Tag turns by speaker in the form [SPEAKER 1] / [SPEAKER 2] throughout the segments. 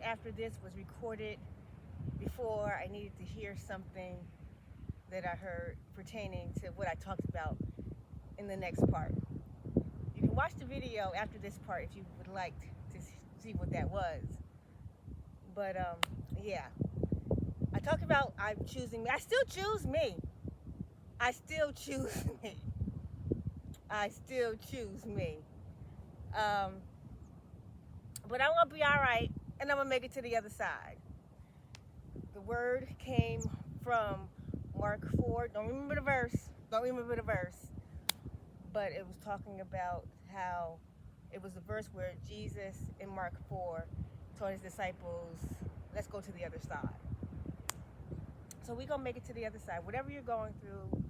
[SPEAKER 1] after this was recorded before I needed to hear something that I heard pertaining to what I talked about in the next part. You can watch the video after this part if you would like to see what that was. But yeah, I talked about I'm choosing me. I still choose me. I still choose me. I still choose me. But I'm gonna be all right, and I'm gonna make it to the other side. The word came from Mark 4. Don't remember the verse. But it was talking about how it was a verse where Jesus in Mark 4 told his disciples, let's go to the other side. So we're gonna make it to the other side. Whatever you're going through,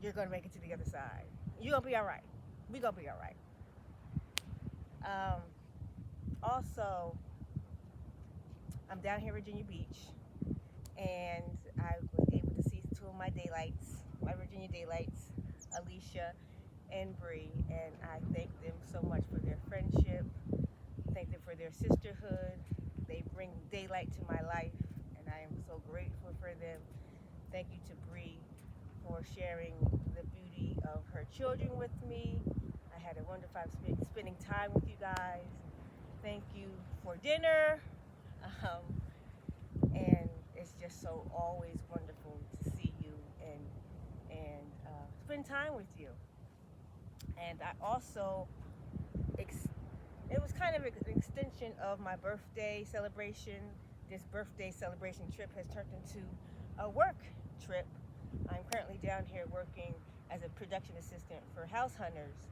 [SPEAKER 1] you're gonna make it to the other side. You're gonna be all right. We're gonna be all right. Also, I'm down here in Virginia Beach, and I was able to see two of my daylights, my Virginia daylights, Alicia and Bree, and I thank them so much for their friendship, thank them for their sisterhood. They bring daylight to my life, and I am so grateful for them. Thank you to Bree for sharing the beauty of her children with me. I had a wonderful time spending time with you guys. Thank you for dinner. And it's just so always wonderful to see you and spend time with you. And I also, it was kind of an extension of my birthday celebration. This birthday celebration trip has turned into a work trip. I'm currently down here working as a production assistant for House Hunters,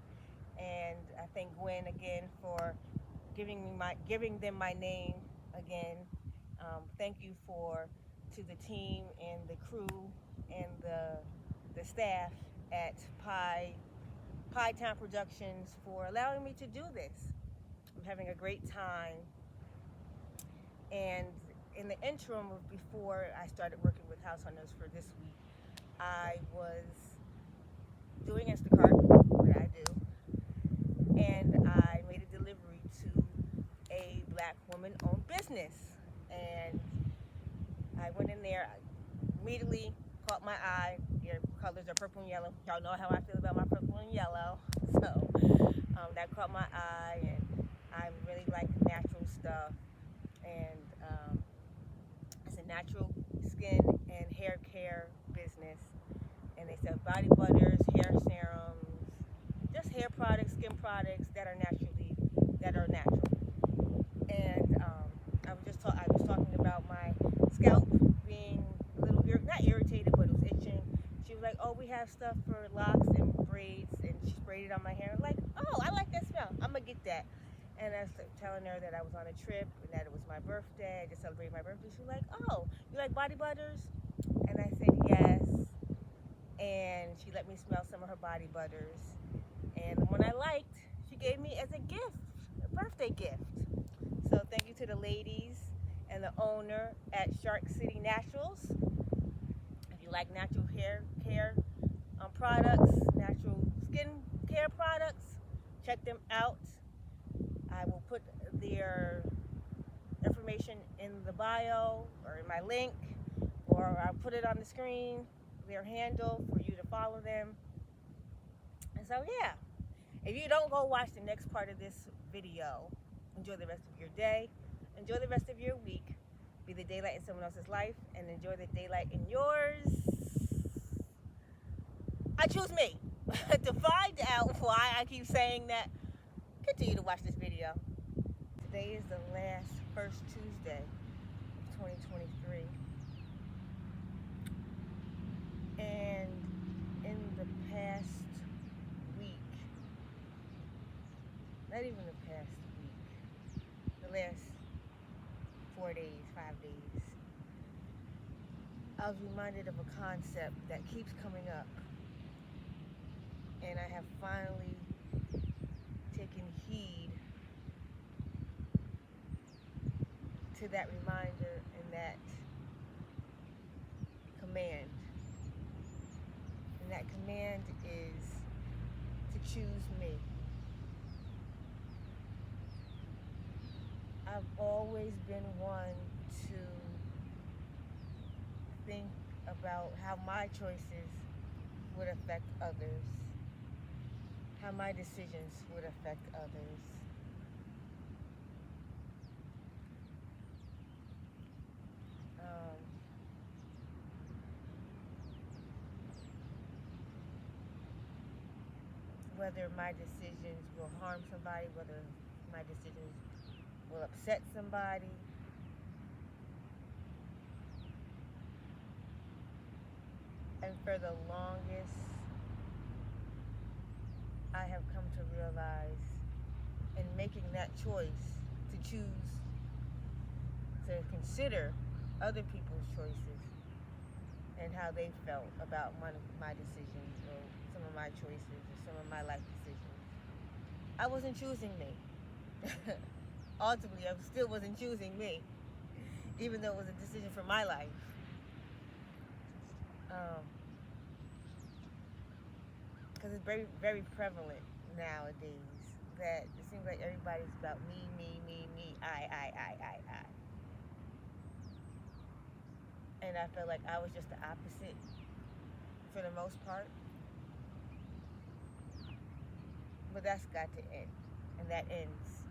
[SPEAKER 1] and I thank Gwen again for giving them my name again. Thank you to the team and the crew and the staff at Pie Town Productions for allowing me to do this. I'm having a great time. And in the interim of before I started working with House Hunters for this week, I was doing Instacart, what I do, and I made a delivery to a Black woman-owned business. And I went in there, immediately caught my eye. Your colors are purple and yellow. Y'all know how I feel about my purple and yellow. So that caught my eye, and I really like natural stuff. And it's a natural skin and hair care business. And they sell body butters, hair serums, just hair products, skin products that are natural. And I was talking about my scalp being a little not irritated, but it was itching. She was like, "Oh, we have stuff for locks and braids," and she sprayed it on my hair. I'm like, "Oh, I like that smell. I'm gonna get that." And I was telling her that I was on a trip and that it was my birthday. I just celebrated my birthday. She was like, "Oh, you like body butters?" And I said yes. And she let me smell some of her body butters. And the one I liked, she gave me as a gift, a birthday gift. So thank you to the ladies and the owner at Shark City Naturals. If you like natural hair care products, natural skin care products, check them out. I will put their information in the bio or in my link, or I'll put it on the screen, their handle for you to follow them. And so yeah, if you don't go watch the next part of this video, enjoy the rest of your day, enjoy the rest of your week, be the daylight in someone else's life, and enjoy the daylight in yours. I choose me. To find out why I keep saying that, continue to watch this video. Today is the first Tuesday of 2023. And in the past week, not even the past week, the last 4 days, 5 days, I was reminded of a concept that keeps coming up. And I have finally taken heed to that reminder and that command. And that command is to choose me. I've always been one to think about how my choices would affect others, how my decisions would affect others. Whether my decisions will harm somebody, whether my decisions will upset somebody. And for the longest, I have come to realize in making that choice to choose to consider other people's choices and how they felt about one of my decisions or some of my choices or some of my life decisions. I wasn't choosing me. Ultimately, I still wasn't choosing me, even though it was a decision for my life. Because it's very, very prevalent nowadays that it seems like everybody's about me, I. And I felt like I was just the opposite for the most part. But that's got to end. And that ends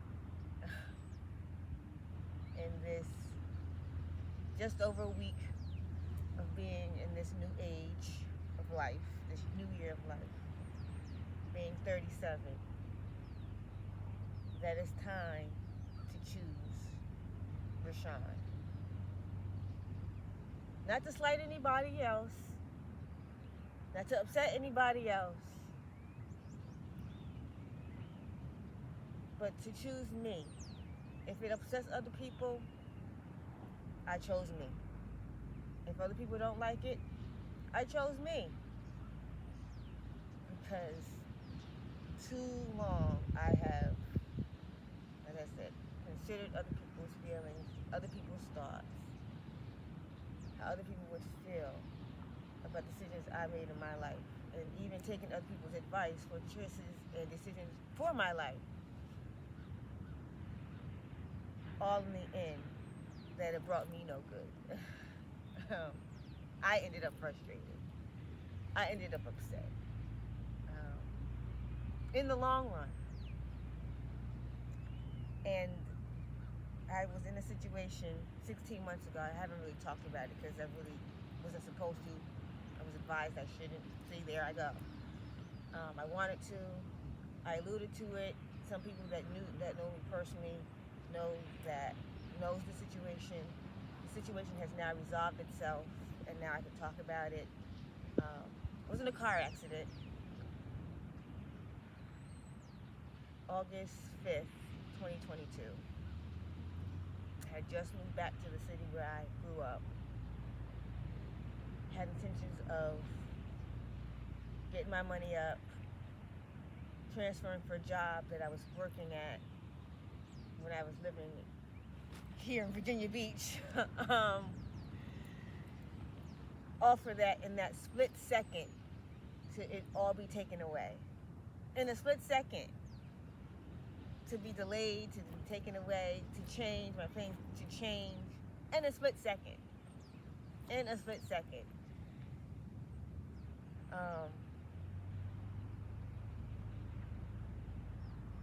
[SPEAKER 1] in this just over a week of being in this new age of life, this new year of life, being 37, that it's time to choose Rashon. Not to slight anybody else, not to upset anybody else, but to choose me. If it upsets other people, I chose me. If other people don't like it, I chose me. Because too long I have, as I said, considered other people's feelings, other people's thoughts, how other people would feel about decisions I made in my life, and even taking other people's advice for choices and decisions for my life. All in the end, that it brought me no good. I ended up frustrated. I ended up upset. In the long run. And I was in a situation 16 months ago. I haven't really talked about it because I really wasn't supposed to. I was advised I shouldn't. See, there I go. I wanted to. I alluded to it. Some people that know me personally knows the situation. The situation has now resolved itself, and now I can talk about it. I was in a car accident August 5th, 2022. I had just moved back to the city where I grew up. Had intentions of getting my money up, transferring for a job that I was working at when I was living here in Virginia Beach. All for that in that split second to it all be taken away. In a split second to be delayed, to be taken away, to change, my plans to change. In a split second. In a split second.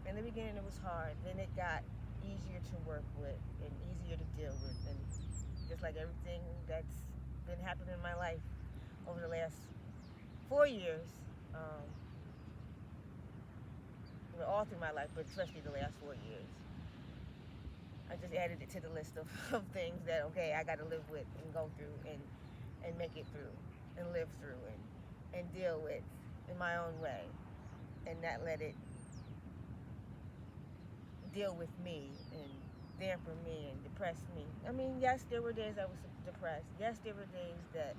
[SPEAKER 1] In the beginning it was hard, then it got easier to work with and easier to deal with, and just like everything that's been happening in my life over the last 4 years, all through my life, but especially the last 4 years, I just added it to the list of things that, okay, I got to live with and go through and make it through and live through and deal with in my own way, and not let it deal with me and damper me and depress me. I mean, yes, there were days I was depressed. Yes, there were days that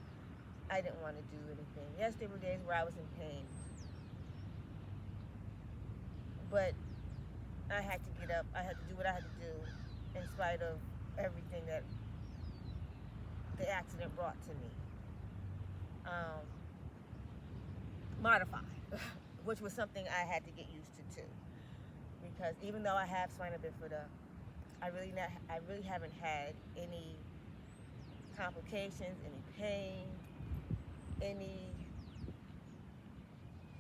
[SPEAKER 1] I didn't want to do anything. Yes, there were days where I was in pain. But I had to get up. I had to do what I had to do in spite of everything that the accident brought to me. Modified, which was something I had to get used to too. Because even though I have spina bifida, I really haven't had any complications, any pain,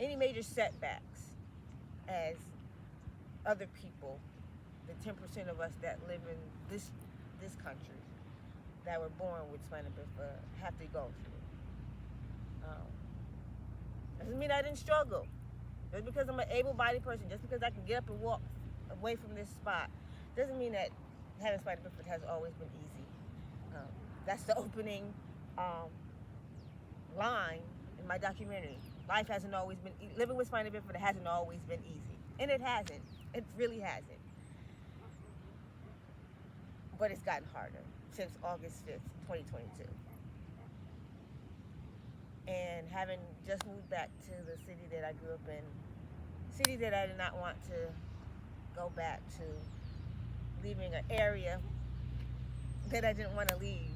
[SPEAKER 1] any major setbacks as other people, the 10% of us that live in this country that were born with spina bifida have to go through. Doesn't mean I didn't struggle. Just because I'm an able-bodied person, just because I can get up and walk away from this spot, doesn't mean that having spina bifida has always been easy. That's the opening line in my documentary. Life hasn't always been, living with spina bifida hasn't always been easy. And it hasn't. It really hasn't. But it's gotten harder since August 5th, 2022. And having just moved back to the city that I grew up in, city that I did not want to go back to, leaving an area that I didn't want to leave,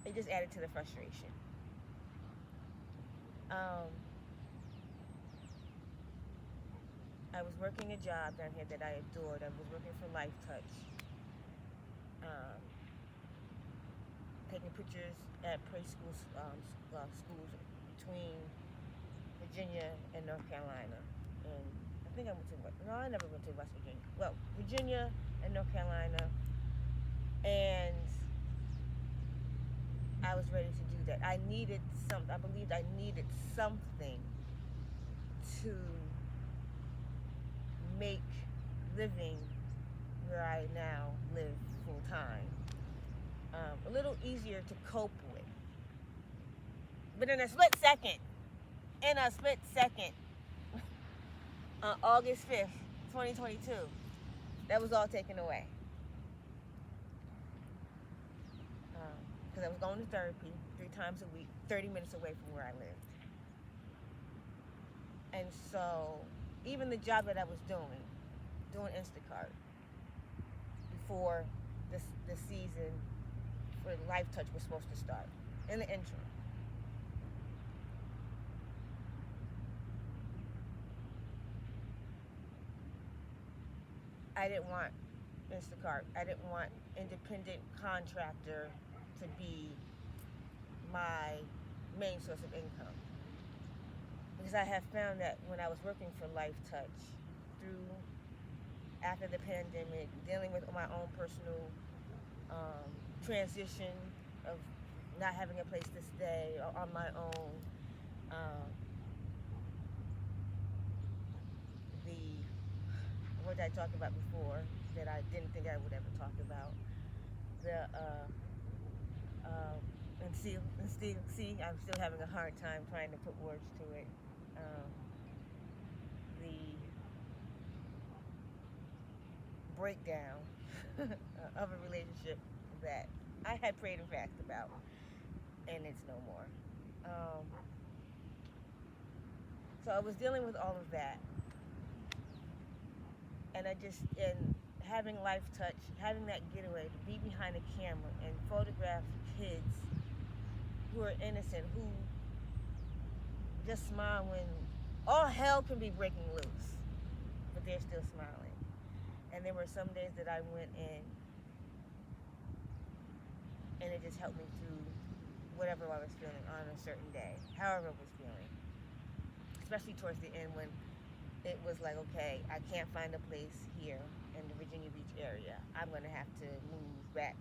[SPEAKER 1] it just added to the frustration. I was working a job down here that I adored. I was working for LITDS, taking pictures at preschool schools between Virginia and North Carolina. And I think I went to, no, I never went to West Virginia. Well, Virginia and North Carolina. And I was ready to do that. I needed something. I believed I needed something to make living where I now live full time a little easier to cope with. But in a split second, on August 5th, 2022, that was all taken away. Because I was going to therapy 3 times a week, 30 minutes away from where I lived. And so, even the job that I was doing Instacart, before the season for LITDS was supposed to start, in the interim. I didn't want Instacart. I didn't want independent contractor to be my main source of income. Because I have found that when I was working for LITDS, after the pandemic, dealing with my own personal transition of not having a place to stay or on my own, what I talked about before that I didn't think I would ever talk about, and see, I'm still having a hard time trying to put words to it. The breakdown of a relationship that I had prayed and fasted about, and it's no more. So I was dealing with all of that, and having LITDS, having that getaway to be behind a camera and photograph kids who are innocent, who just smile when all hell can be breaking loose, but they're still smiling. And there were some days that I went in and it just helped me through whatever I was feeling on a certain day, however I was feeling. Especially towards the end when it was like, okay, I can't find a place here in the Virginia Beach area. I'm gonna have to move back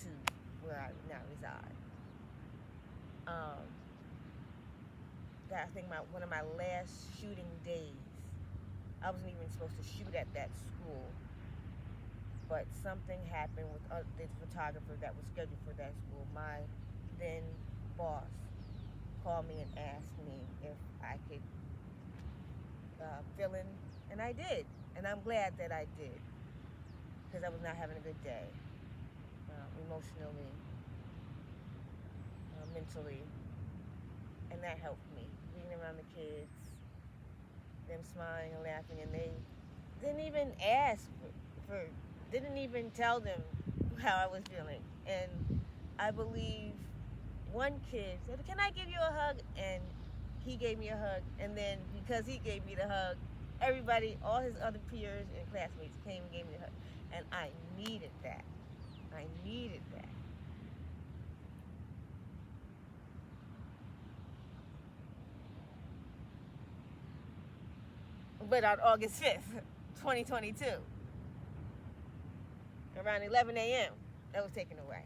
[SPEAKER 1] to where I now reside. I think one of my last shooting days, I wasn't even supposed to shoot at that school, but something happened with the photographer that was scheduled for that school. My then boss called me and asked me if I could fill in, and I did, and I'm glad that I did, because I was not having a good day, emotionally, mentally, and that helped me. Being around the kids, them smiling and laughing, and they didn't even ask didn't even tell them how I was feeling. And I believe one kid said, "Can I give you a hug?" And he gave me a hug, and then because he gave me the hug, Everybody, all his other peers and classmates came and gave me a hug. And I needed that. I needed that. But on August 5th, 2022, around 11 a.m., that was taken away.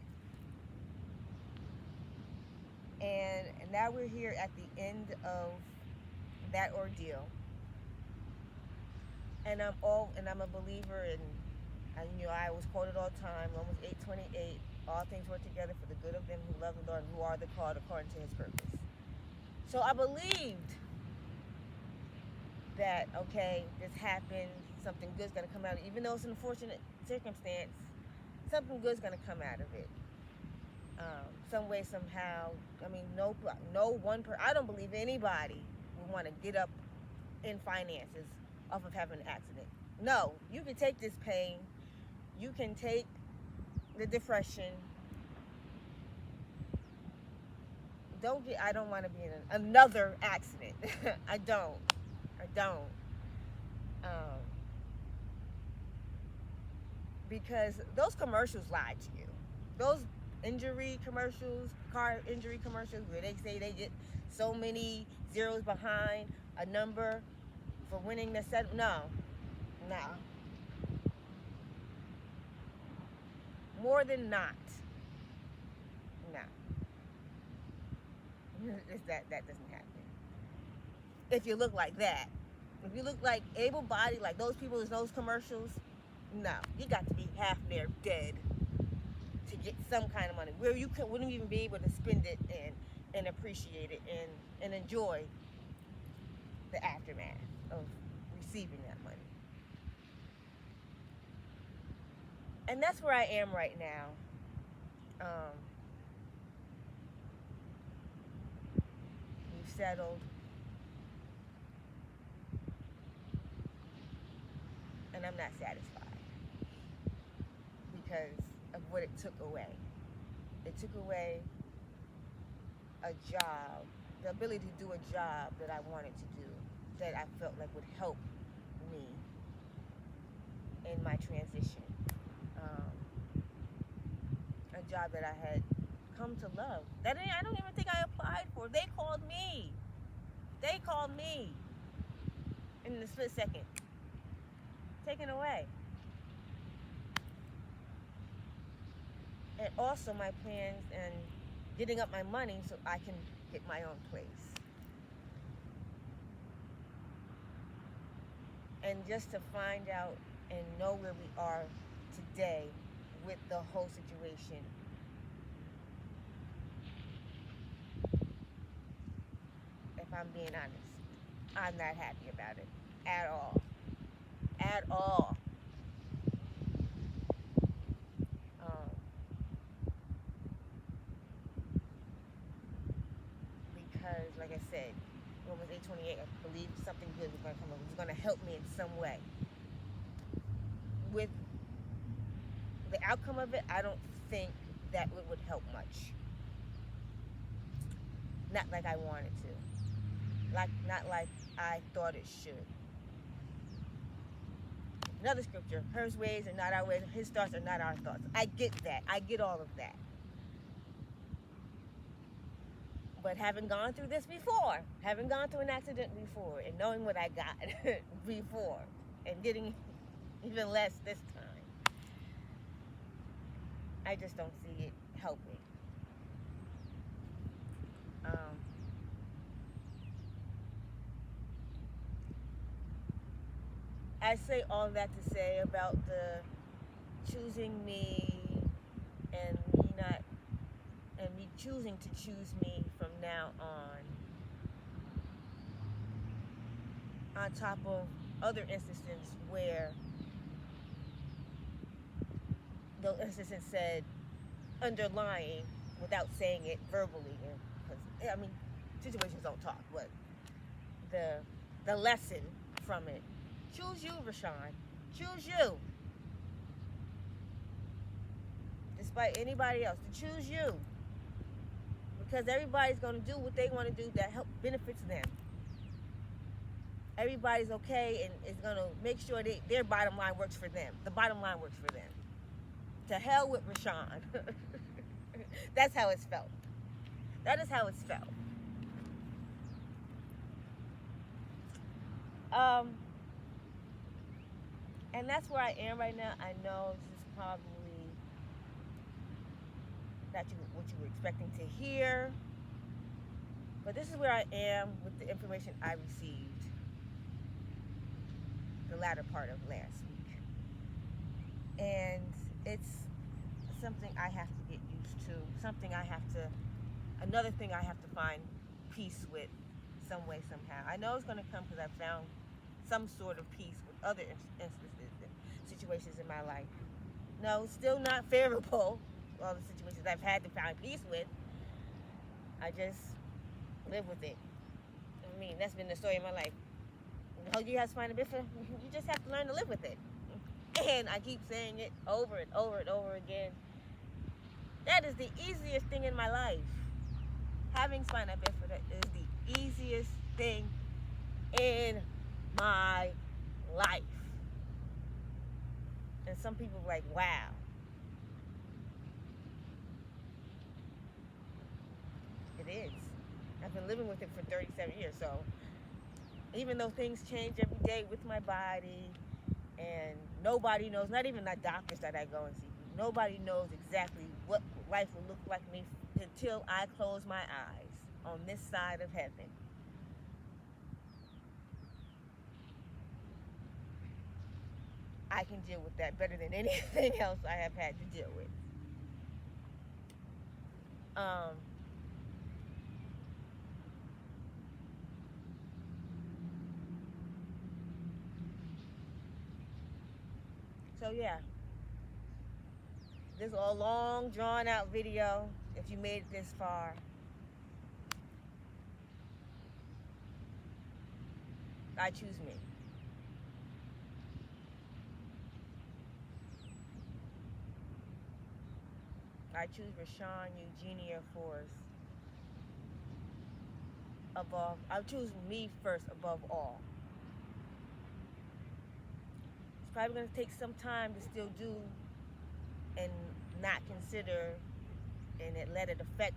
[SPEAKER 1] And now we're here at the end of that ordeal. And I'm a believer in, and I was quoted all the time, Romans 8:28, all things work together for the good of them who love the Lord and who are the called according to his purpose. So I believed that, okay, this happened, something good's going to come out of it. Even though it's an unfortunate circumstance, something good's going to come out of it. Some way, somehow. I mean, no one I don't believe anybody would want to get up in finances off of having an accident. No, you can take this pain, you can take the depression. I don't want to be in another accident. I don't. Because those commercials lie to you. Those injury commercials, car injury commercials, where they say they get so many zeros behind a number for winning the set. No. More than not. No. That doesn't happen. If you look like that. If you look like able-bodied, like those people in those commercials, no. You got to be half there dead to get some kind of money. Where you wouldn't even be able to spend it and appreciate it and enjoy the aftermath of receiving that money. And that's where I am right now. We've settled. And I'm not satisfied because of what it took away. It took away a job, the ability to do a job that I wanted to do, that I felt like would help me in my transition. A job that I had come to love. I don't even think I applied for. They called me in the split second. Taken away. And also my plans and getting up my money so I can get my own place. And just to find out and know where we are today with the whole situation. If I'm being honest, I'm not happy about it at all. At all. Because, like I said, Romans 8:28, I believe something good was going to come up. It was going to help me in some way. With the outcome of it, I don't think that it would help much. Not like I wanted to. Not like I thought it should. Another scripture, his ways are not our ways, his thoughts are not our thoughts. I get that. I get all of that. But having gone through this before, having gone through an accident before, and knowing what I got before, and getting even less this time, I just don't see it helping. I say all that to say about the choosing me and me choosing to choose me from now on top of other instances where those instances said underlying without saying it verbally, because I mean situations don't talk, but the lesson from it. Choose you, Rashon. Choose you. Despite anybody else, to choose you. Because everybody's going to do what they want to do that benefits them. everybody's okay and is going to make sure their bottom line works for them. The bottom line works for them. To hell with Rashon. That's how it's felt. That is how it's felt. And that's where I am right now. I know this is probably not what you were expecting to hear, but this is where I am with the information I received the latter part of last week. And it's something I have to get used to, another thing I have to find peace with some way, somehow. I know it's going to come because I found some sort of peace with other instances and situations in my life. No, still not favorable, all the situations I've had to find peace with. I just live with it. I mean, that's been the story of my life. How you have to find a different, you just have to learn to live with it. And I keep saying it over and over and over again. That is the easiest thing in my life. Having spina bifida is the easiest thing in my life. And some people are like, wow. It is. I've been living with it for 37 years, so even though things change every day with my body, and nobody knows, not even the doctors that I go and see, nobody knows exactly what life will look like me until I close my eyes on this side of heaven. I can deal with that better than anything else I have had to deal with. So yeah, this is a long, drawn out video. If you made it this far, I choose me. I choose Rashon Eugenia Forrest above. I choose me first above all. It's probably going to take some time to still do and not consider and let it affect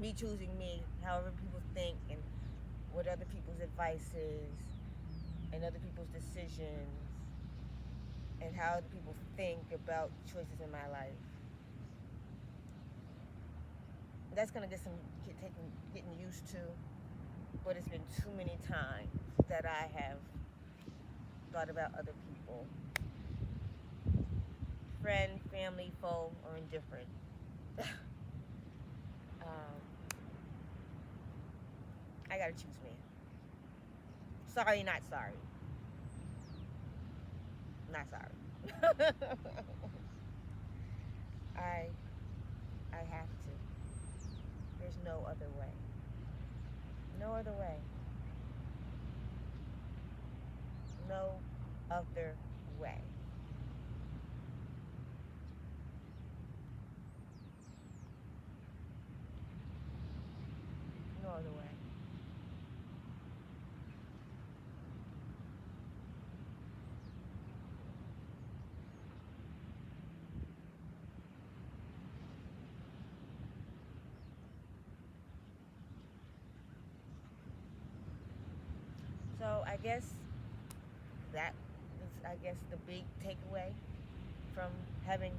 [SPEAKER 1] me choosing me, however people think and what other people's advice is and other people's decisions and how other people think about choices in my life. That's going to get getting used to, but it's been too many times that I have thought about other people. Friend, family, foe, or indifferent. I gotta choose me. Sorry, not sorry. Not sorry. I have to. There's no other way. No other way. No other way. No other way. So I guess that is, the big takeaway from having,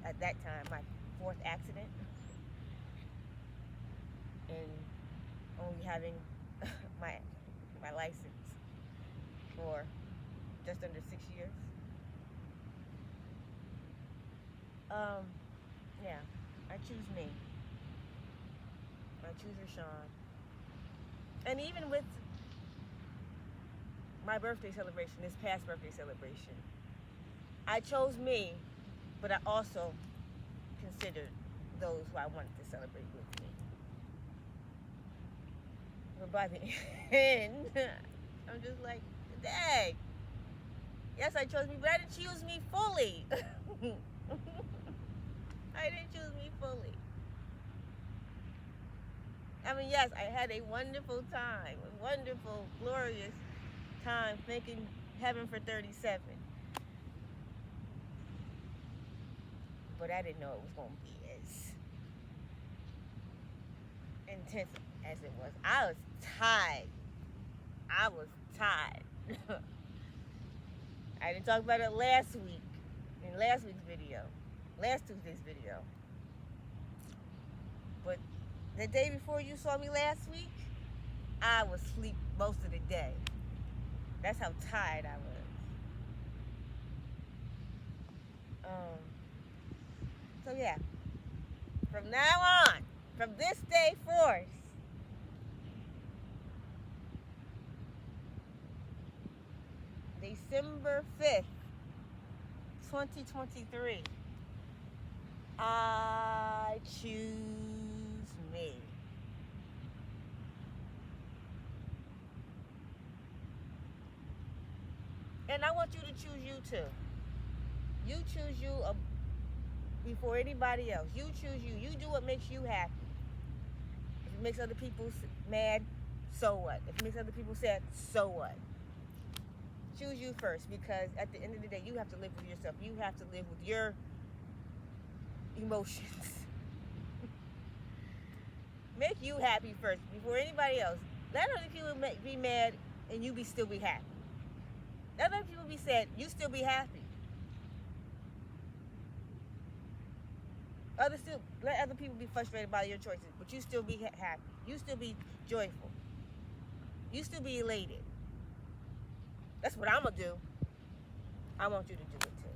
[SPEAKER 1] at that time, my 4th accident and only having my license for just under 6 years. Yeah, I choose me. I choose Rashon. And even with my birthday celebration, this past birthday celebration, I chose me, but I also considered those who I wanted to celebrate with me. But by the end, I'm just like, dang. Yes, I chose me, but I didn't choose me fully. I didn't choose me fully. I mean, yes, I had a wonderful time, a wonderful, glorious time thinking heaven for 37. But I didn't know it was going to be as intense as it was. I was tired. I didn't talk about it last week, in last week's video, last Tuesday's video. But the day before you saw me last week, I was asleep most of the day. That's how tired I was. So yeah, from now on, from this day forth, December 5th, 2023, I choose me. And I want you to choose you too. You choose you before anybody else. You choose you. You do what makes you happy. If it makes other people mad, so what? If it makes other people sad, so what? Choose you first, because at the end of the day, you have to live with yourself. You have to live with your emotions. Make you happy first before anybody else. Let other people be mad and you still be happy. Let other people be sad, you still be happy. Let other people be frustrated by your choices, but you still be happy. You still be joyful. You still be elated. That's what I'm going to do. I want you to do it too.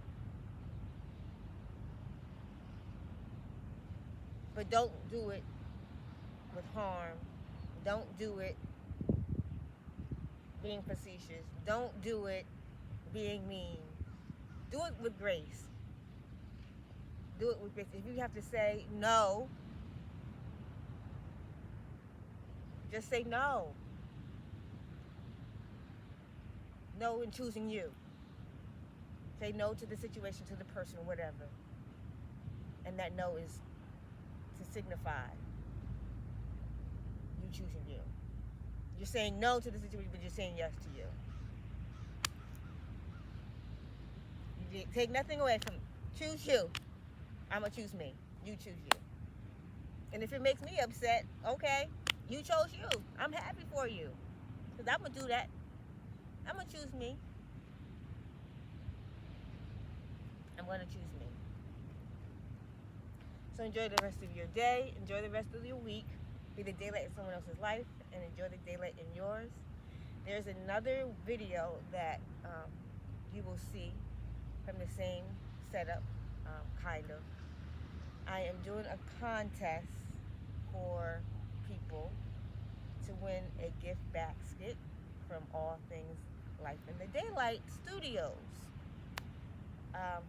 [SPEAKER 1] But don't do it with harm. Don't do it being facetious. Don't do it being mean. Do it with grace. Do it with grace. If you have to say no, just say no. No in choosing you. Say no to the situation, to the person, or whatever. And that no is to signify you choosing you. You're saying no to the situation, but you're saying yes to you. You take nothing away from choose you. I'm going to choose me. You choose you. And if it makes me upset, okay, you chose you. I'm happy for you. Because I'm going to do that. I'm going to choose me. I'm going to choose me. So enjoy the rest of your day. Enjoy the rest of your week. Be the daylight in someone else's life and enjoy the daylight in yours. There's another video that you will see from the same setup, kind of. I am doing a contest for people to win a gift basket from All Things Life in the Daylight Studios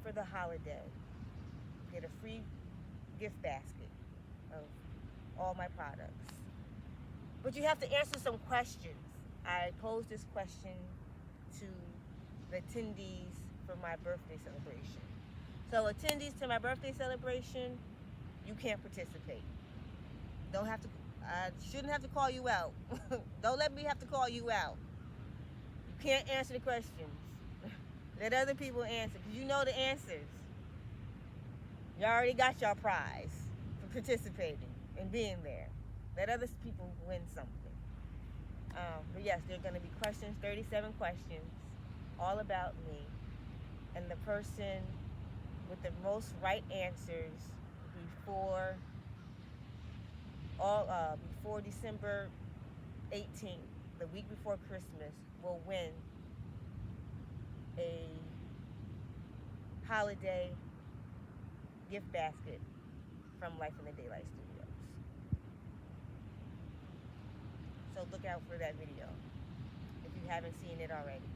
[SPEAKER 1] for the holiday. Get a free gift basket of all my products. But you have to answer some questions. I posed this question to the attendees for my birthday celebration. So attendees to my birthday celebration, you can't participate. I shouldn't have to call you out. Don't let me have to call you out. You can't answer the questions. Let other people answer, because you know the answers. You already got your prize for participating and being there. Let other people win something. But yes, there are going to be questions, 37 questions, all about me. And the person with the most right answers before December 18th, the week before Christmas, will win a holiday gift basket from Life in the Daylight Studios. So look out for that video if you haven't seen it already.